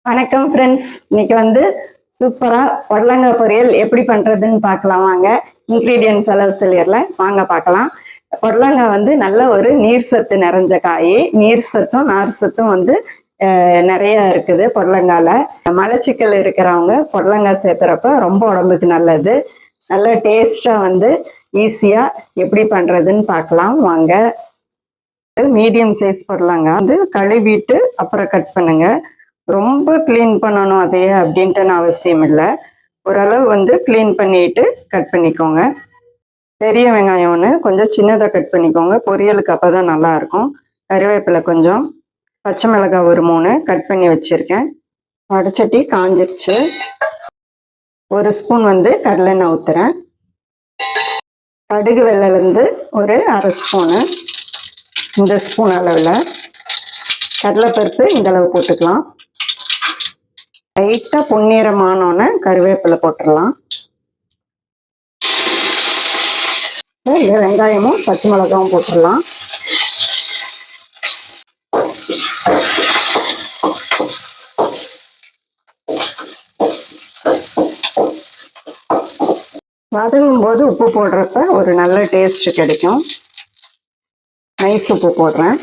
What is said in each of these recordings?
வணக்கம் ஃப்ரெண்ட்ஸ். இன்னைக்கு வந்து சூப்பராக பொடலங்காய் பொரியல் எப்படி பண்ணுறதுன்னு பார்க்கலாம் வாங்க. இன்க்ரீடியன்ட்ஸ் எல்லாம் சொல்லிடலாம் வாங்க பார்க்கலாம். பொடலங்காய் வந்து நல்ல ஒரு நீர் சத்து நிறைஞ்ச காய். நீர் சத்தும் நார் சத்தும் வந்து நிறைய இருக்குது பொடலங்காயில். மலச்சிக்கல் இருக்கிறவங்க பொடலங்காய் சேர்த்துறப்ப ரொம்ப உடம்புக்கு நல்லது. நல்ல டேஸ்டாக வந்து ஈஸியாக எப்படி பண்ணுறதுன்னு பார்க்கலாம் வாங்க. மீடியம் சைஸ் பொடலங்காய் வந்து கழுவிட்டு அப்புறம் கட் பண்ணுங்க. ரொம்ப கிளீன் பண்ணணும் அதையே அப்படின்ட்டு அவசியம் இல்லை. ஓரளவு வந்து கிளீன் பண்ணிட்டு கட் பண்ணிக்கோங்க. பெரிய வெங்காயம் ஒன்று கொஞ்சம் சின்னதாக கட் பண்ணிக்கோங்க, பொரியலுக்கு அப்போ தான் நல்லாயிருக்கும். கறிவேப்பிலை கொஞ்சம், பச்சை மிளகாய் ஒரு 3 கட் பண்ணி வச்சுருக்கேன். வடைச்சட்டி காஞ்சிருச்சு. 1 ஸ்பூன் வந்து கடலெண்ணெய் ஊற்றுறேன். கடுகு வெள்ளைலேருந்து ஒரு 1/2 ஸ்பூனு, இந்த ஸ்பூன் அளவில். கடலைப்பருப்பு இந்த அளவு போட்டுக்கலாம். லைட்டாக பொன்னிறமானோன்னு கருவேப்பிலை போட்டுடலாம். இந்த வெங்காயமும் பச்சை மிளகாவும் போட்டுடலாம். வதங்கும் போது உப்பு போடுறப்ப ஒரு நல்ல டேஸ்ட் கிடைக்கும். நைஸ் உப்பு போடுறேன்.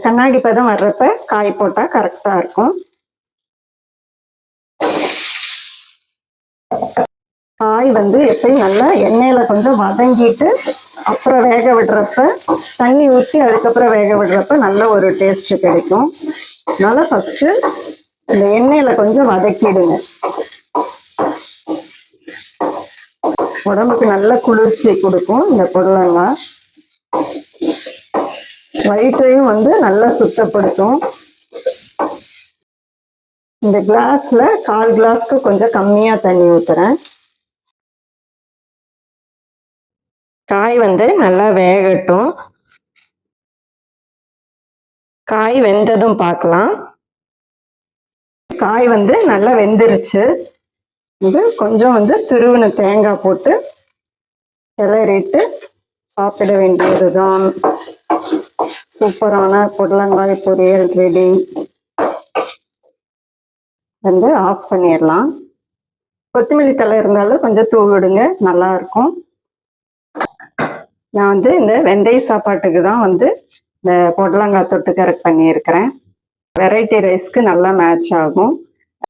கண்ணாடி பதம் வர்றப்ப காய் போட்டா கரெக்டா இருக்கும். காய் வந்து எப்பயும் நல்லா எண்ணெயில கொஞ்சம் வதங்கிட்டு அப்புறம் வேக விடுறப்ப, தண்ணி ஊற்றி அதுக்கப்புறம் வேக விடுறப்ப நல்ல ஒரு டேஸ்ட் கிடைக்கும். அதனால ஃபர்ஸ்ட் இந்த எண்ணெயில கொஞ்சம் வதக்கிடுங்க. உடம்புக்கு நல்ல குளிர்ச்சி கொடுக்கும் இந்த பொடலங்காய். வயிற்றையும் வந்து நல்லா சுத்தப்படுத்தும். இந்த கிளாஸ்ல 1/4 கிளாஸ்க்கு கொஞ்சம் கம்மியா தண்ணி ஊத்துறேன். காய் வந்து நல்லா வேகட்டும். காய் வெந்ததும் பார்க்கலாம். காய் வந்து நல்லா வெந்துருச்சு. இது கொஞ்சம் வந்து துருவின தேங்காய் போட்டு கிளறிட்டு சாப்பிட வேண்டியதுதான். சூப்பரான பொடலங்காய் பொரியல் ரெடி. வந்து ஆஃப் பண்ணிடலாம். கொத்தமல்லி தழை இருந்தாலும் கொஞ்சம் தூவிடுங்க, நல்லா இருக்கும். நான் வந்து இந்த வெந்தய சாப்பாட்டுக்கு தான் வந்து இந்த பொடலங்காய் தொட்டு கரெக்ட் பண்ணியிருக்கிறேன். வெரைட்டி ரைஸ்க்கு நல்லா மேட்ச் ஆகும்.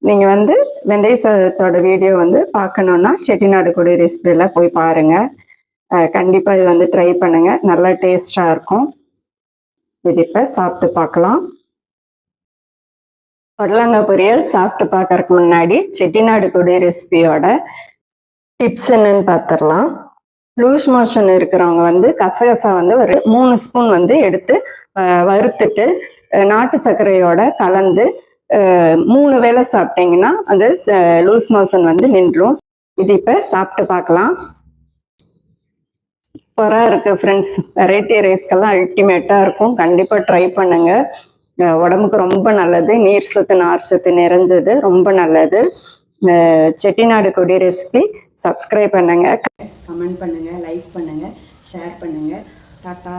நீங்கள் வந்து வெந்தய சாதத்தோட வீடியோ வந்து பார்க்கணுன்னா செட்டிநாடு கொடி ரெசிபியில் போய் பாருங்கள். கண்டிப்பாக இது வந்து ட்ரை பண்ணுங்கள், நல்லா டேஸ்டாக இருக்கும். இது இப்போ சாப்பிட்டு பார்க்கலாம். பொடலங்காய் பொரியல் சாப்பிட்டு பார்க்கறதுக்கு முன்னாடி செட்டிநாடு கொடி ரெசிபியோட டிப்ஸ் என்னன்னு பார்த்துடலாம். லூஸ் மோஷன் இருக்கிறவங்க வந்து கசகசா வந்து ஒரு 3 ஸ்பூன் வந்து எடுத்து வறுத்துட்டு நாட்டு சர்க்கரையோட கலந்து 3 வேளை சாப்பிட்டீங்கன்னா அந்த லூஸ் மோஷன் வந்து நின்றும். இது இப்போ சாப்பிட்டு பார்க்கலாம். சூப்பராக இருக்குது ஃப்ரெண்ட்ஸ். வெரைட்டி ரைஸ்க்கெல்லாம் அல்டிமேட்டாக இருக்கும். கண்டிப்பாக ட்ரை பண்ணுங்க. உடம்புக்கு ரொம்ப நல்லது. நீர் சத்து நார் சத்து நிறைஞ்சது, ரொம்ப நல்லது. செட்டிநாடு கொடி ரெசிபி சப்ஸ்கிரைப் பண்ணுங்க, கமெண்ட் பண்ணுங்க, லைக் பண்ணுங்க, ஷேர் பண்ணுங்க. டாட்டா.